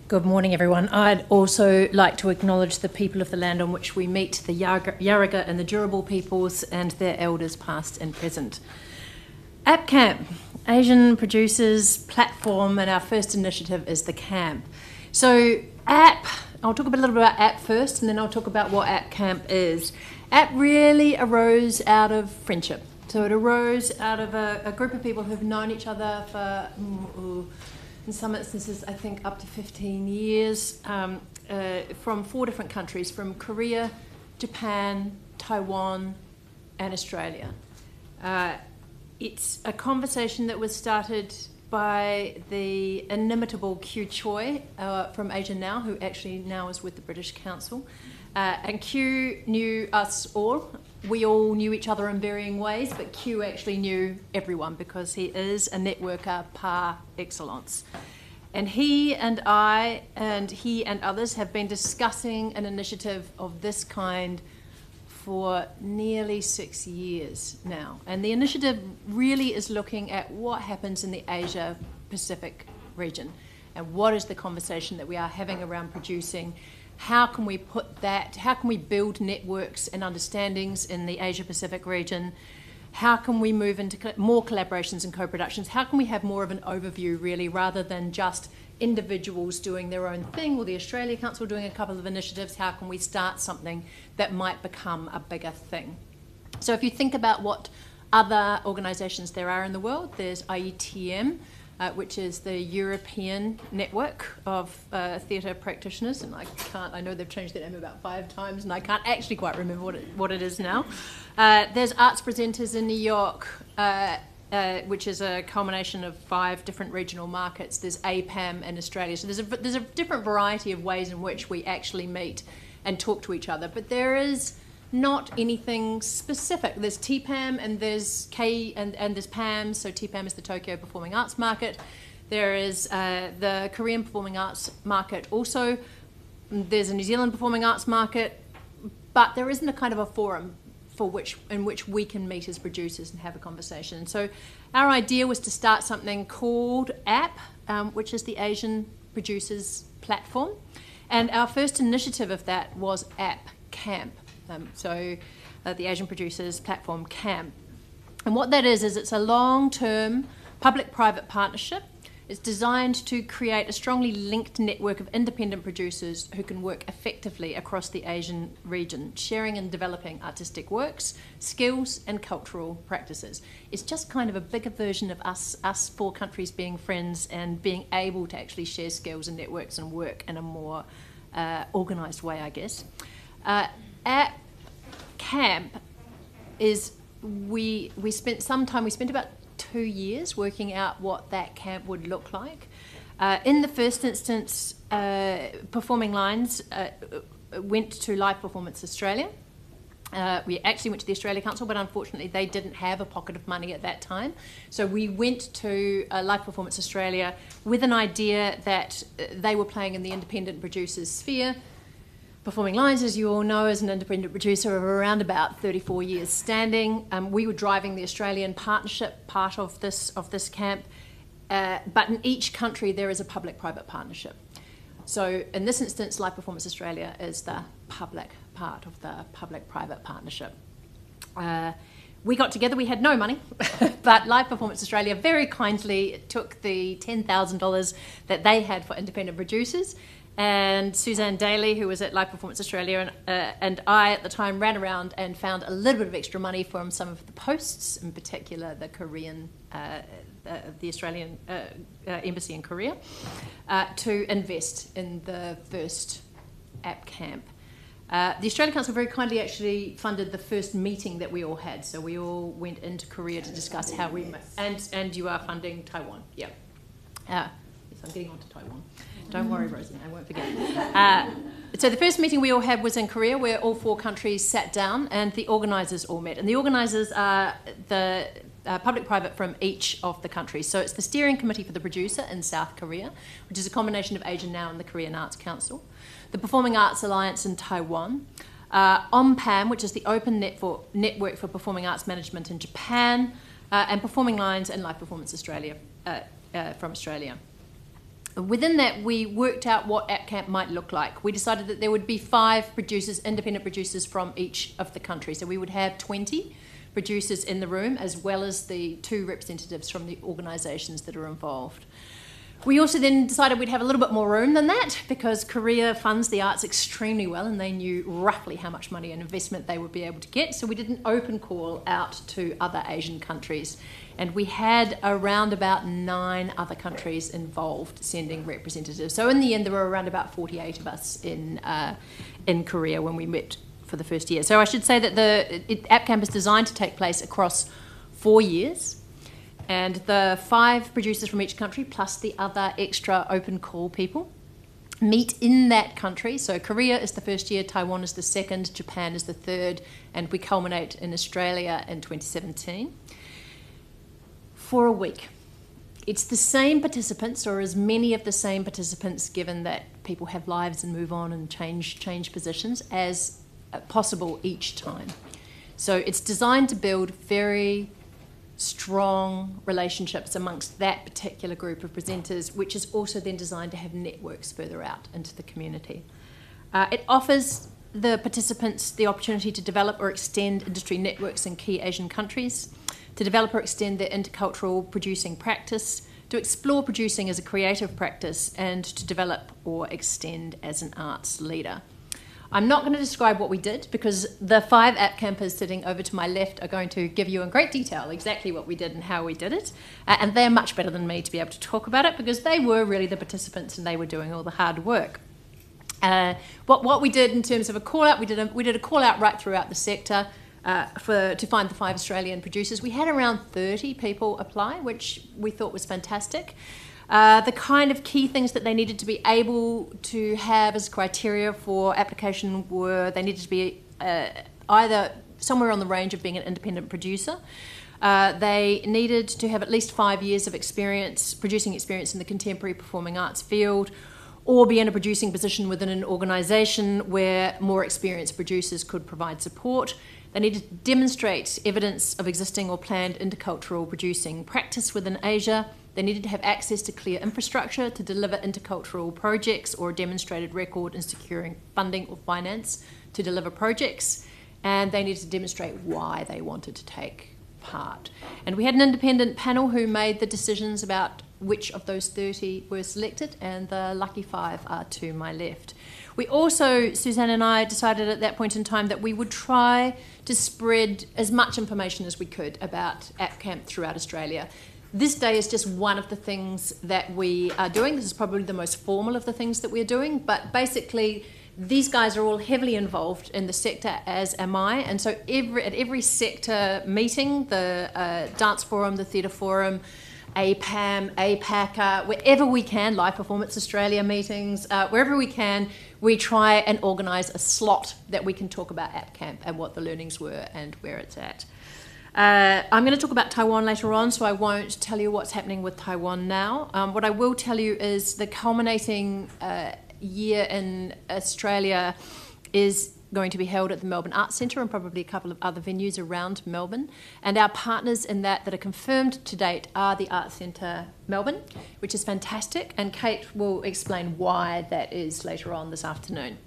Good morning, everyone. I'd also like to acknowledge the people of the land on which we meet, the Yaraga and the Durable peoples and their elders past and present. APPCamp, Asian Producers Platform, and our first initiative is the camp. So I'll talk a little bit about APP first, and then I'll talk about what APPCamp is. APP really arose out of friendship. So it arose out of a group of people who've known each other for, in some instances, I think up to 15 years, from 4 different countries, from Korea, Japan, Taiwan, and Australia. It's a conversation that was started by the inimitable Q Choi from Asia Now, who actually now is with the British Council. And Q knew us all. We all knew each other in varying ways, but Q actually knew everyone because he is a networker par excellence. And he and I and he and others have been discussing an initiative of this kind for nearly 6 years now. And the initiative really is looking at what happens in the Asia-Pacific region and what is the conversation that we are having around producing. How can we build networks and understandings in the Asia-Pacific region? How can we move into more collaborations and co-productions? How can we have more of an overview, really, rather than just individuals doing their own thing or the Australia Council doing a couple of initiatives? How can we start something that might become a bigger thing? So if you think about what other organisations there are in the world, there's IETM, which is the European network of theatre practitioners, and I know they've changed their name about 5 times, and I can't actually quite remember what it is now. There's Arts Presenters in New York, which is a culmination of 5 different regional markets. There's APAM in Australia. So there's a different variety of ways in which we actually meet and talk to each other, but there is not anything specific. There's TPAM and there's and there's PAM. So TPAM is the Tokyo Performing Arts Market. There is the Korean Performing Arts Market also. There's a New Zealand Performing Arts Market, but there isn't a kind of a forum in which we can meet as producers and have a conversation. So our idea was to start something called APP, which is the Asian Producers Platform. And our first initiative of that was APPCamp. The Asian Producers Platform Camp. And what that is it's a long-term public-private partnership. It's designed to create a strongly linked network of independent producers who can work effectively across the Asian region, sharing and developing artistic works, skills, and cultural practices. It's just kind of a bigger version of us 4 countries being friends and being able to actually share skills and networks and work in a more organised way, I guess. APPCamp is, we spent about 2 years working out what that camp would look like. In the first instance, Performing Lines went to Live Performance Australia. We actually went to the Australia Council, but unfortunately they didn't have a pocket of money at that time. So we went to Live Performance Australia with an idea that they were playing in the independent producers sphere. Performing Lines, as you all know, is an independent producer of around about 34 years standing. We were driving the Australian partnership part of this camp, but in each country there is a public-private partnership. So in this instance, Live Performance Australia is the public part of the public-private partnership. We got together, we had no money, but Live Performance Australia very kindly took the $10,000 that they had for independent producers. And Suzanne Daly, who was at Live Performance Australia, and I at the time ran around and found a little bit of extra money from some of the posts, in particular the Korean, the Australian embassy in Korea, to invest in the first APPCamp. The Australia Council very kindly actually funded the first meeting that we all had, so we all went into Korea to discuss how we, and you are funding Taiwan, yeah. Yes, I'm getting on to Taiwan. Don't worry, Rosie, I won't forget. So the first meeting we all had was in Korea, where all 4 countries sat down and the organisers all met. And the organisers are the public-private from each of the countries. So it's the Steering Committee for the Producer in South Korea, which is a combination of Asia Now and the Korean Arts Council. The Performing Arts Alliance in Taiwan. OMPAM, which is the Open Network for Performing Arts Management in Japan. And Performing Lines and Live Performance Australia from Australia. within that, we worked out what APPCamp might look like. We decided that there would be 5 producers, independent producers from each of the countries. So we would have 20 producers in the room, as well as the 2 representatives from the organisations that are involved. We also then decided we'd have a little bit more room than that, because Korea funds the arts extremely well, and they knew roughly how much money and investment they would be able to get. So we did an open call out to other Asian countries, and we had around about 9 other countries involved sending representatives. So in the end, there were around about 48 of us in Korea when we met for the first year. So I should say that APPCamp is designed to take place across 4 years. And the 5 producers from each country, plus the other extra open call people, meet in that country. So Korea is the first year, Taiwan is the second, Japan is the third, and we culminate in Australia in 2017 for a week. It's the same participants, or as many of the same participants, given that people have lives and move on and change positions, as possible each time. So it's designed to build very strong relationships amongst that particular group of presenters, which is also then designed to have networks further out into the community. It offers the participants the opportunity to develop or extend industry networks in key Asian countries, to develop or extend their intercultural producing practice, to explore producing as a creative practice, and to develop or extend as an arts leader. I'm not going to describe what we did, because the 5 APPCampers sitting over to my left are going to give you in great detail exactly what we did and how we did it. And they're much better than me to be able to talk about it, because they were really the participants and they were doing all the hard work. What we did in terms of a call out, we did a call out right throughout the sector to find the 5 Australian producers. We had around 30 people apply, which we thought was fantastic. The kind of key things that they needed to be able to have as criteria for application were they needed to be either somewhere on the range of being an independent producer. They needed to have at least 5 years of experience, producing experience in the contemporary performing arts field, or be in a producing position within an organisation where more experienced producers could provide support. They needed to demonstrate evidence of existing or planned intercultural producing practice within Asia. They needed to have access to clear infrastructure to deliver intercultural projects, or a demonstrated record in securing funding or finance to deliver projects. And they needed to demonstrate why they wanted to take part. And we had an independent panel who made the decisions about which of those 30 were selected, and the lucky 5 are to my left. We also, Suzanne and I, decided at that point in time that we would try to spread as much information as we could about APPCamp throughout Australia. This day is just one of the things that we are doing. This is probably the most formal of the things that we're doing, but basically these guys are all heavily involved in the sector, as am I, and so at every sector meeting, the Dance Forum, the Theatre Forum, APAM, APPCA, wherever we can, Live Performance Australia meetings, wherever we can, we try and organise a slot that we can talk about APPCamp and what the learnings were and where it's at. I'm going to talk about Taiwan later on, so I won't tell you what's happening with Taiwan now. What I will tell you is the culminating year in Australia is going to be held at the Melbourne Arts Centre and probably a couple of other venues around Melbourne. And our partners in that are confirmed to date are the Arts Centre Melbourne, which is fantastic. And Kate will explain why that is later on this afternoon.